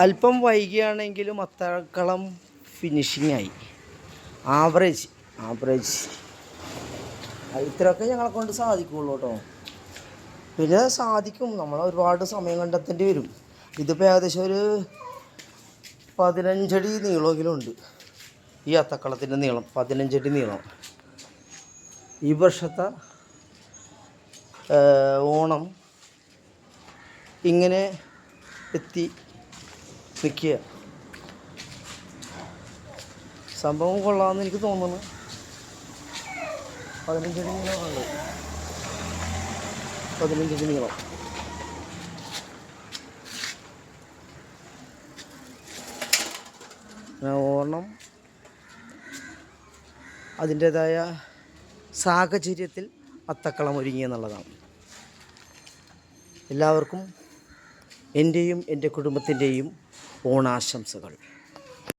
അല്പം വൈകിയാണെങ്കിലും അത്തക്കളം ഫിനിഷിങ്ങായി. ആവറേജ് ഇത്രയൊക്കെ ഞങ്ങളെ കൊണ്ട് സാധിക്കുള്ളൂ കേട്ടോ. പിന്നെ സാധിക്കും, നമ്മൾ ഒരുപാട് സമയം കണ്ടെത്തേണ്ടി വരും. ഇതിപ്പോൾ ഏകദേശം ഒരു 15 അടി നീളമെങ്കിലും ഉണ്ട്. ഈ അത്തക്കളത്തിൻ്റെ നീളം 15 അടി നീളം. ഈ വർഷത്തെ ഓണം ഇങ്ങനെ എത്തി നിൽക്കുക. സംഭവം കൊള്ളാമെന്ന് എനിക്ക് തോന്നുന്നു. 15 അടി നീളമുണ്ട്. 15 അടി നീളം. ഓണം അതിൻ്റേതായ സാഹചര്യത്തിൽ അത്തക്കളം ഒരുങ്ങി എന്നുള്ളതാണ്. എല്ലാവർക്കും എൻ്റെയും എൻ്റെ കുടുംബത്തിൻ്റെയും ഓണാശംസകൾ.